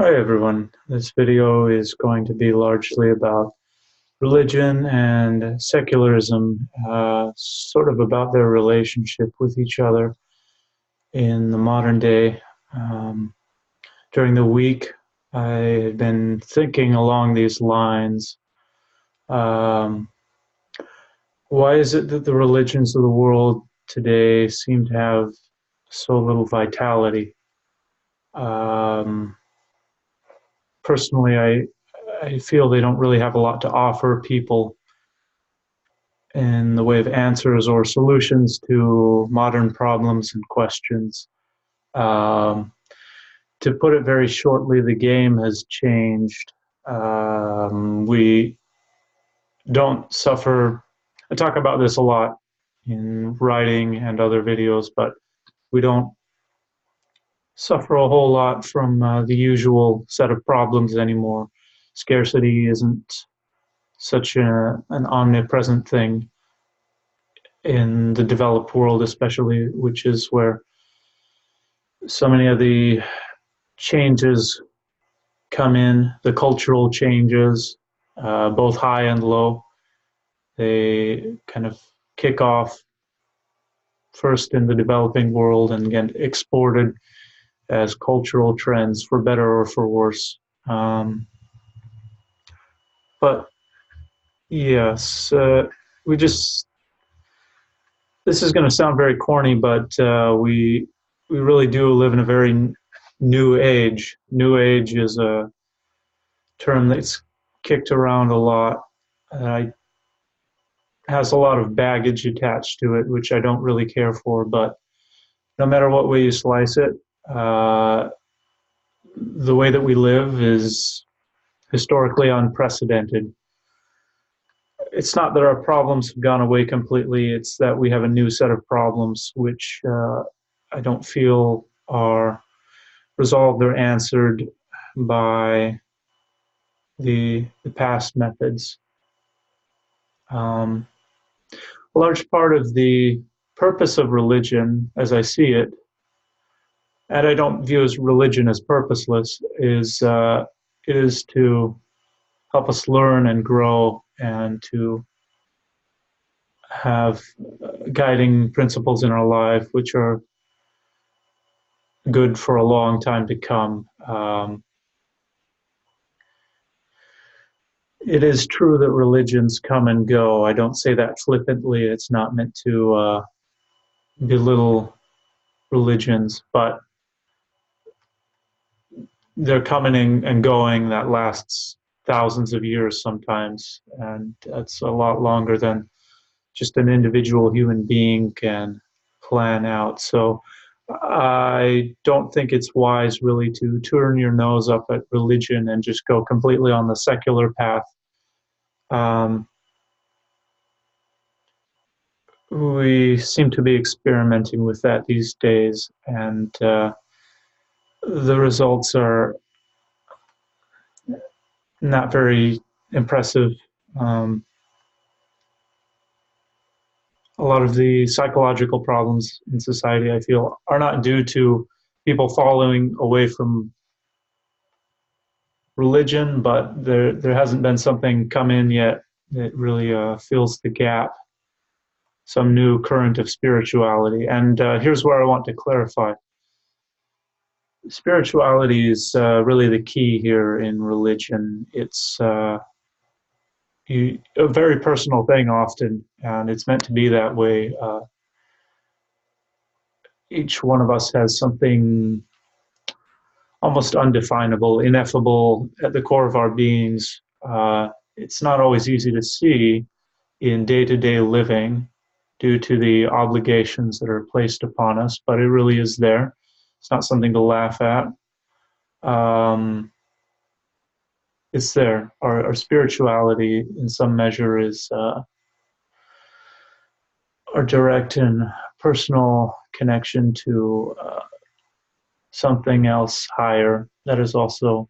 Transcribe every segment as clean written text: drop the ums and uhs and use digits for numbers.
Hi everyone. This video is going to be largely about religion and secularism, sort of about their relationship with each other in the modern day. Um, During the week, I had been thinking along these lines. Um, why is it that the religions of the world today seem to have so little vitality? Um, Personally, I feel they don't really have a lot to offer people in the way of answers or solutions to modern problems and questions. Um, to put it very shortly, the game has changed. We don't suffer. I talk about this a lot in writing and other videos, but we don't suffer a whole lot from the usual set of problems anymore. Scarcity isn't such an omnipresent thing in the developed world, especially, which is where so many of the changes come in, the cultural changes, both high and low. They kind of kick off first in the developing world and get exported as cultural trends for better or for worse. Um, but yes, we just, this is going to sound very corny, but we really do live in a very new age. New age is a term that's kicked around a lot. I has a lot of baggage attached to it, which I don't really care for. But no matter what way you slice it, uh, the way that we live is historically unprecedented. It's not that our problems have gone away completely, it's that we have a new set of problems which I don't feel are resolved or answered by the past methods. Um, a large part of the purpose of religion, as I see it, and I don't view as religion as purposeless, is to help us learn and grow and to have guiding principles in our life which are good for a long time to come. It is true that religions come and go. I don't say that flippantly. It's not meant to belittle religions, but they're coming and going. That lasts thousands of years sometimes, and that's a lot longer than just an individual human being can plan out. So I don't think it's wise really to turn your nose up at religion and just go completely on the secular path. Um, we seem to be experimenting with that these days, and the results are not very impressive. Um, a lot of the psychological problems in society, I feel, are not due to people falling away from religion, but there hasn't been something come in yet that really fills the gap, some new current of spirituality. And here's where I want to clarify. Spirituality is really the key here in religion. It's a very personal thing often, and it's meant to be that way. Each one of us has something almost undefinable, ineffable at the core of our beings. It's not always easy to see in day-to-day living due to the obligations that are placed upon us, but it really is there. It's not something to laugh at. Um, it's there. Our spirituality, in some measure, is our direct and personal connection to something else higher that is also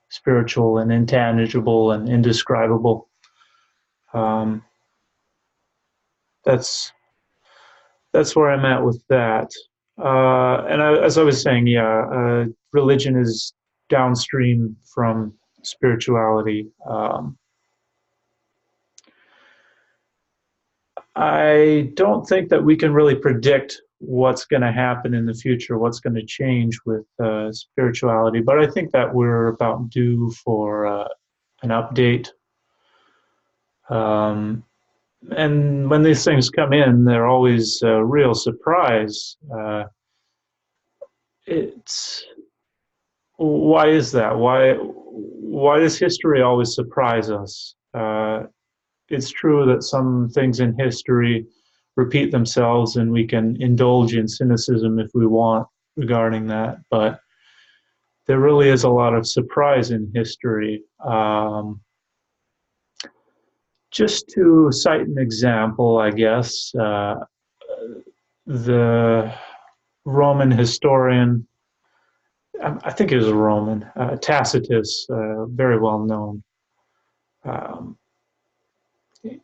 spiritual and intangible and indescribable. Um, that's that's where I'm at with that. And as I was saying, yeah, religion is downstream from spirituality. I don't think that we can really predict what's going to happen in the future, what's going to change with spirituality, but I think that we're about due for an update. And when these things come in, they're always a real surprise. It's Why is that? Why does history always surprise us? It's true that some things in history repeat themselves, and we can indulge in cynicism if we want regarding that. But there really is a lot of surprise in history. Just to cite an example, I guess, the Roman historian, I think it was a Roman, Tacitus, very well known.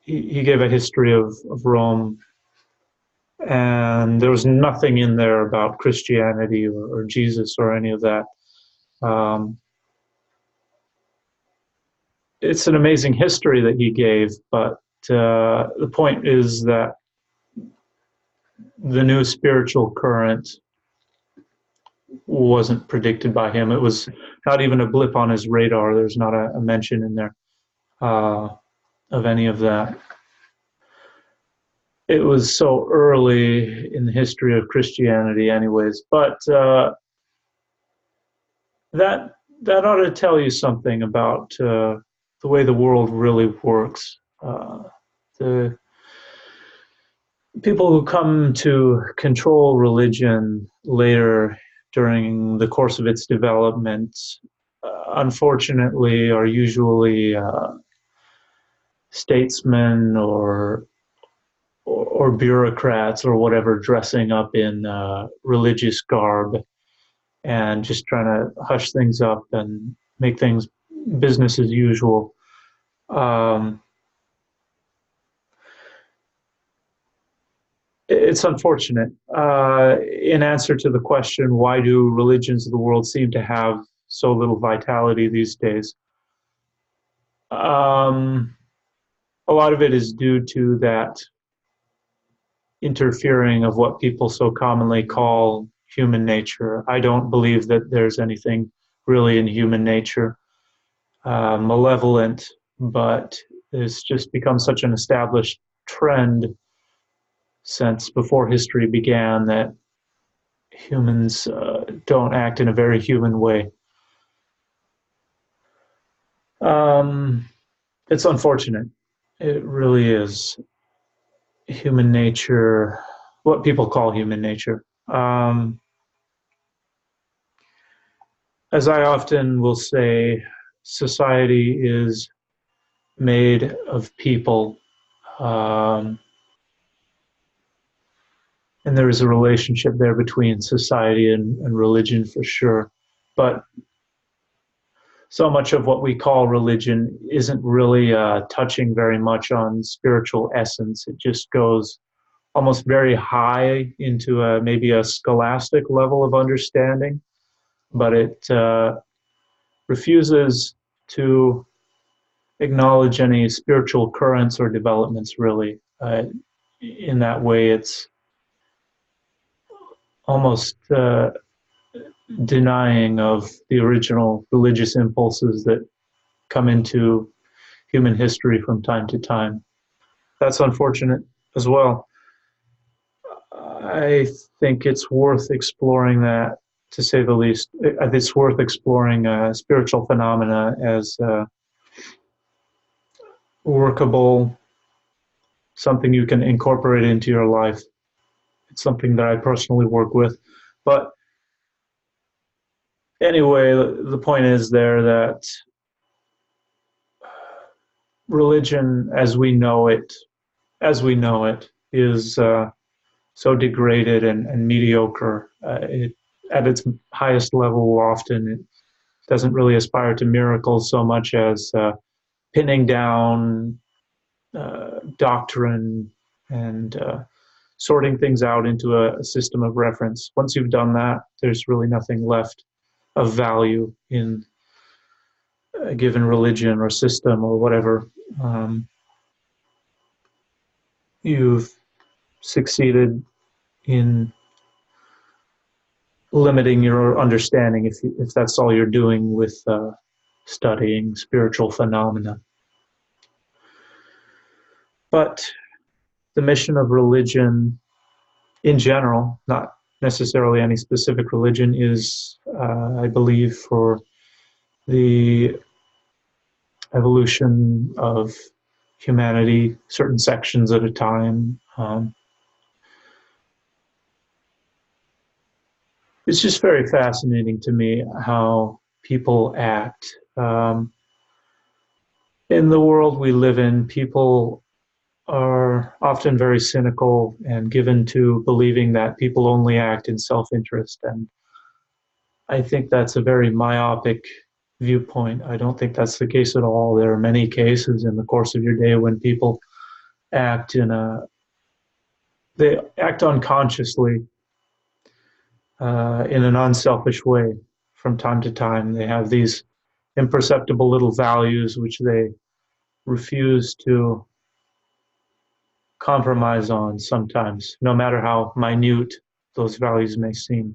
He gave a history of Rome, and there was nothing in there about Christianity or Jesus or any of that. It's an amazing history that he gave, but the point is that the new spiritual current wasn't predicted by him. It was not even a blip on his radar. There's not a mention in there of any of that. It was so early in the history of Christianity anyways, but that ought to tell you something about the way the world really works. The people who come to control religion later during the course of its development, unfortunately, are usually statesmen or bureaucrats or whatever, dressing up in religious garb and just trying to hush things up and make things business as usual. It's unfortunate. In answer to the question, why do religions of the world seem to have so little vitality these days? A lot of it is due to that interfering of what people so commonly call human nature. I don't believe that there's anything really in human nature malevolent, but it's just become such an established trend since before history began that humans don't act in a very human way. It's unfortunate. It really is. Human nature, what people call human nature. As I often will say, society is made of people, and there is a relationship there between society and religion for sure. But so much of what we call religion isn't really touching very much on spiritual essence. It just goes almost very high into maybe a scholastic level of understanding, but it refuses to acknowledge any spiritual currents or developments, really. In that way, it's almost denying of the original religious impulses that come into human history from time to time. That's unfortunate as well. I think it's worth exploring that, to say the least. It's worth exploring spiritual phenomena as workable, something you can incorporate into your life. It's something that I personally work with. But anyway, the point is there that religion as we know it is so degraded and mediocre. At its highest level, often it doesn't really aspire to miracles so much as pinning down doctrine and sorting things out into a system of reference. Once you've done that, there's really nothing left of value in a given religion or system or whatever, you've succeeded in limiting your understanding if that's all you're doing with studying spiritual phenomena. But the mission of religion in general, not necessarily any specific religion, is, I believe, for the evolution of humanity, certain sections at a time. It's just very fascinating to me how people act. In the world we live in, people are often very cynical and given to believing that people only act in self-interest. And I think that's a very myopic viewpoint. I don't think that's the case at all. There are many cases in the course of your day when people act they act unconsciously, in an unselfish way from time to time. They have these imperceptible little values which they refuse to compromise on sometimes, no matter how minute those values may seem.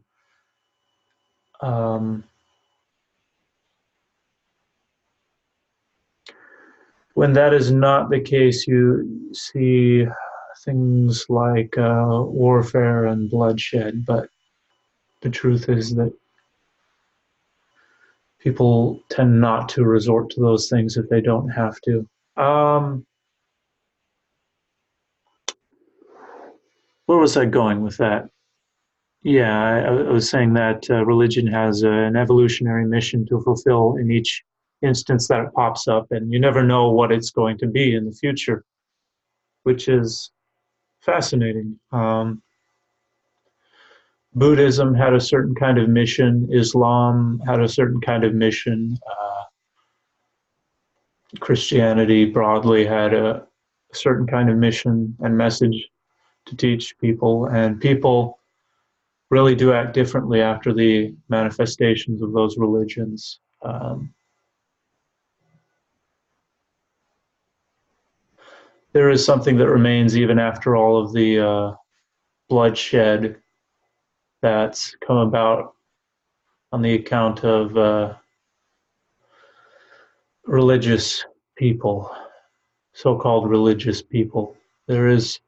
When that is not the case, you see things like warfare and bloodshed, but the truth is that people tend not to resort to those things if they don't have to. Where was I going with that? Yeah, I was saying that religion has an evolutionary mission to fulfill in each instance that it pops up, and you never know what it's going to be in the future, which is fascinating. Buddhism had a certain kind of mission. Islam had a certain kind of mission. Christianity broadly had a certain kind of mission and message to teach people, and people really do act differently after the manifestations of those religions. There is something that remains even after all of the bloodshed that's come about on the account of religious people, so-called religious people. There is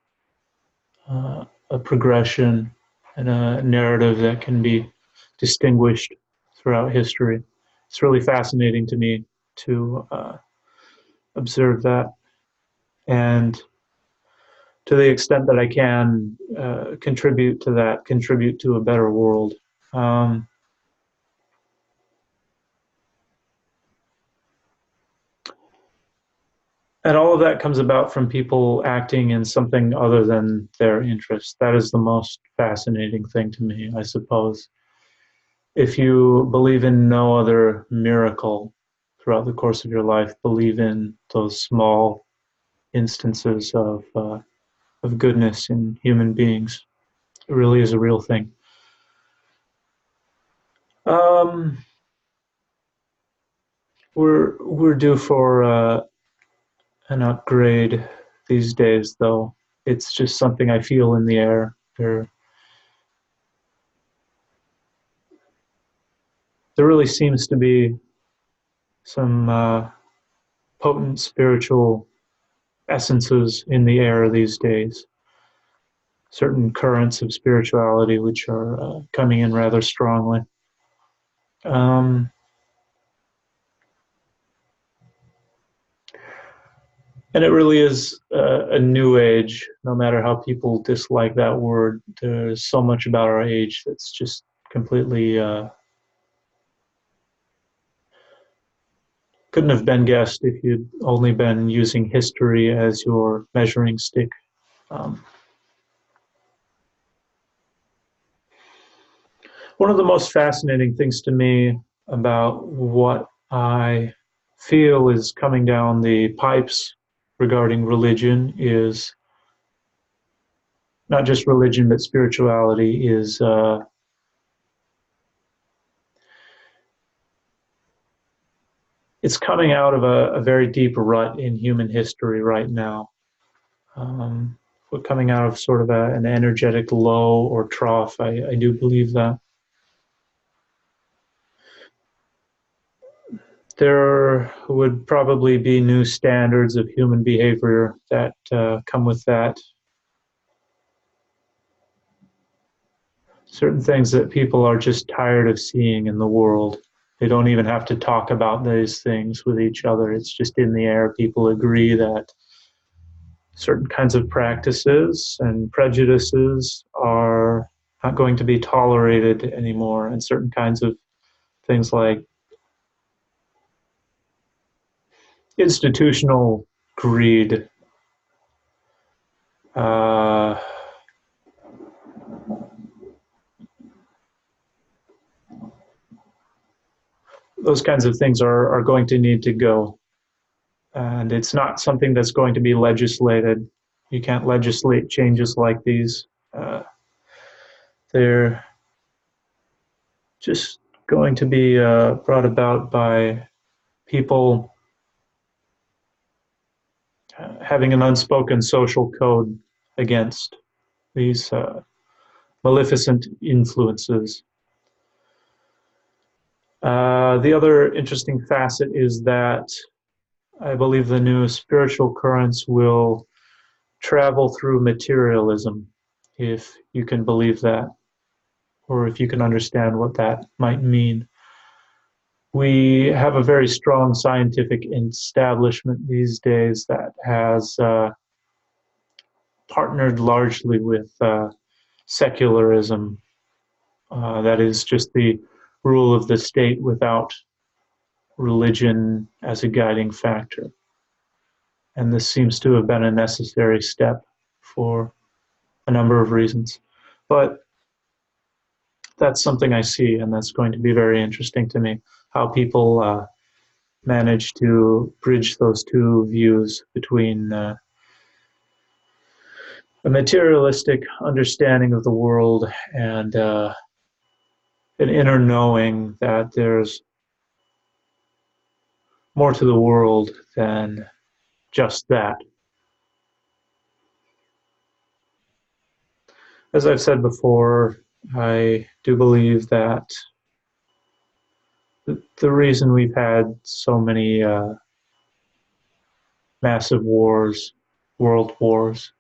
a progression and a narrative that can be distinguished throughout history. It's really fascinating to me to observe that, and to the extent that I can contribute to that, contribute to a better world. And all of that comes about from people acting in something other than their interest. That is the most fascinating thing to me, I suppose. If you believe in no other miracle throughout the course of your life, believe in those small instances of goodness in human beings. It really is a real thing. We're due for an upgrade these days, though. It's just something I feel in the air. There really seems to be some potent spiritual essences in the air these days. Certain currents of spirituality which are coming in rather strongly. And it really is a new age, no matter how people dislike that word. There's so much about our age that's just completely couldn't have been guessed if you'd only been using history as your measuring stick. One of the most fascinating things to me about what I feel is coming down the pipes regarding religion is not just religion, but spirituality is it's coming out of a very deep rut in human history right now. We're coming out of sort of an energetic low or trough. I do believe that. There would probably be new standards of human behavior that come with that. Certain things that people are just tired of seeing in the world. They don't even have to talk about these things with each other. It's just in the air. People agree that certain kinds of practices and prejudices are not going to be tolerated anymore, and certain kinds of things like institutional greed, uh, those kinds of things are going to need to go. And it's not something that's going to be legislated. You can't legislate changes like these. They're just going to be brought about by people having an unspoken social code against these maleficent influences. The other interesting facet is that I believe the new spiritual currents will travel through materialism, if you can believe that, or if you can understand what that might mean. We have a very strong scientific establishment these days that has partnered largely with secularism. That is just the rule of the state without religion as a guiding factor. And this seems to have been a necessary step for a number of reasons. But that's something I see, and that's going to be very interesting to me, how people manage to bridge those two views between a materialistic understanding of the world and an inner knowing that there's more to the world than just that. As I've said before, I do believe that the reason we've had so many massive wars, world wars,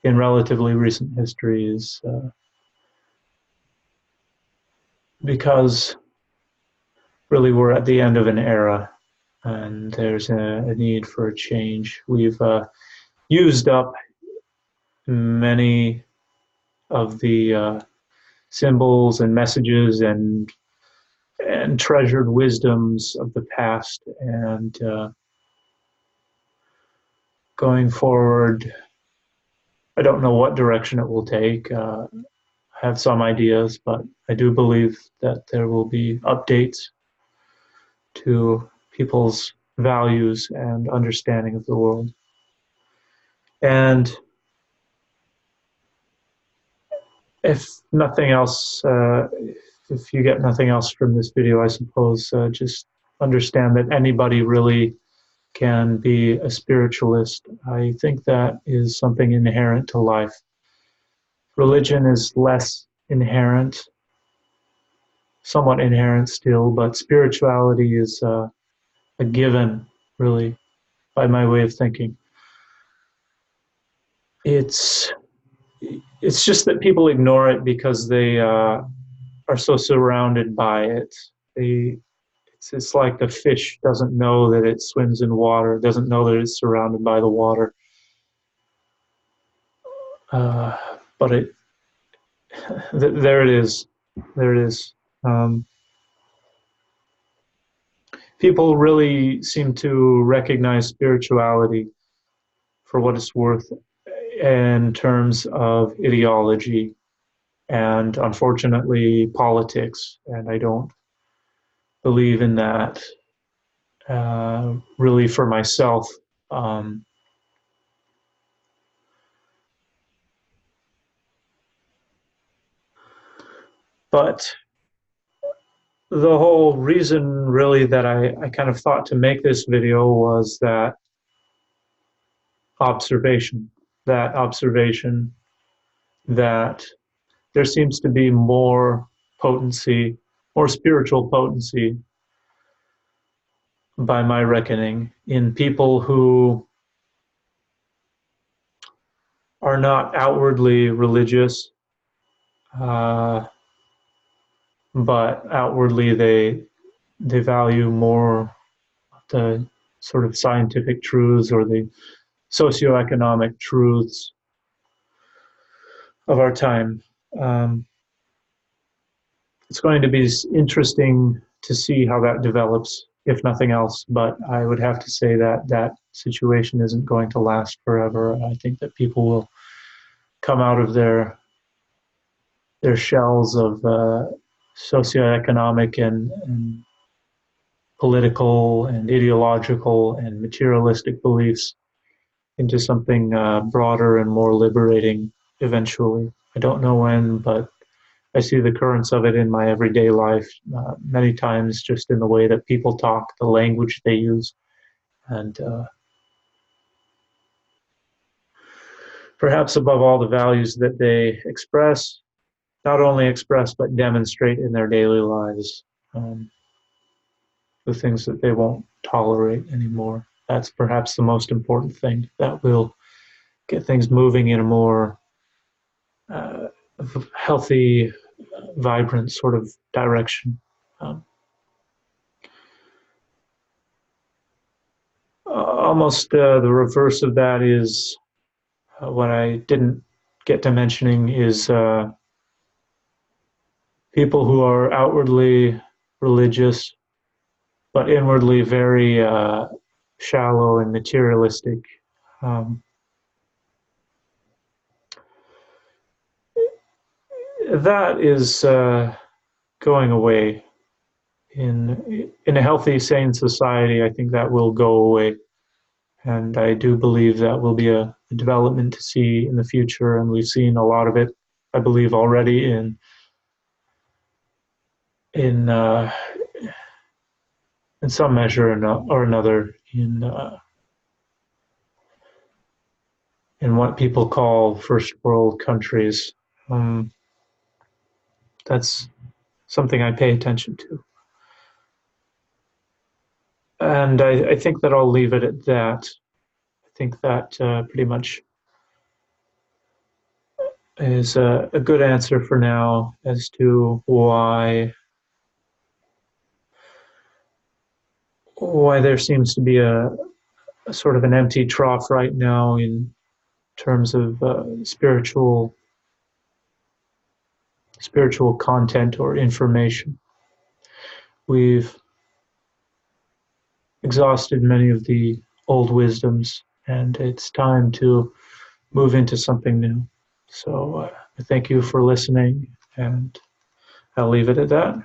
in relatively recent history is because really we're at the end of an era and there's a need for a change. We've used up many of the symbols and messages and treasured wisdoms of the past, and going forward, I don't know what direction it will take. I have some ideas, but I do believe that there will be updates to people's values and understanding of the world. And if nothing else, if you get nothing else from this video, I suppose just understand that anybody really can be a spiritualist. I think that is something inherent to life. Religion is less inherent, somewhat inherent still, but spirituality is a given, really, by my way of thinking. It's it's just that people ignore it because they are so surrounded by it. They it's like the fish doesn't know that it swims in water, doesn't know that it's surrounded by the water. Uh, but there it is. There it is. Um, People really seem to recognize spirituality for what it's worth in terms of ideology and, unfortunately, politics. And I don't believe in that really for myself. Um, but the whole reason really that I kind of thought to make this video was observation, that observation that there seems to be more potency, more spiritual potency, by my reckoning, in people who are not outwardly religious, uh, but outwardly they value more the sort of scientific truths or the socioeconomic truths of our time. Um, it's going to be interesting to see how that develops, if nothing else. But I would have to say that that situation isn't going to last forever. I think that people will come out of their shells of socioeconomic and political and ideological and materialistic beliefs into something broader and more liberating eventually. I don't know when, but I see the currents of it in my everyday life many times, just in the way that people talk, the language they use, and perhaps above all, the values that they express, not only express, but demonstrate in their daily lives, the things that they won't tolerate anymore. That's perhaps the most important thing that will get things moving in a more uh, healthy, vibrant sort of direction. Um, Almost the reverse of that is what I didn't get to mentioning is people who are outwardly religious but inwardly very shallow and materialistic. Um, that is going away in a healthy, sane society. I think that will go away, and I do believe that will be a development to see in the future. And we've seen a lot of it, I believe, already in in some measure or another in what people call first world countries. Um, that's something I pay attention to. And I think that I'll leave it at that. I think that pretty much is a good answer for now as to why there seems to be a sort of an empty trough right now in terms of spiritual content or information. We've exhausted many of the old wisdoms, and it's time to move into something new. So I thank you for listening, and I'll leave it at that.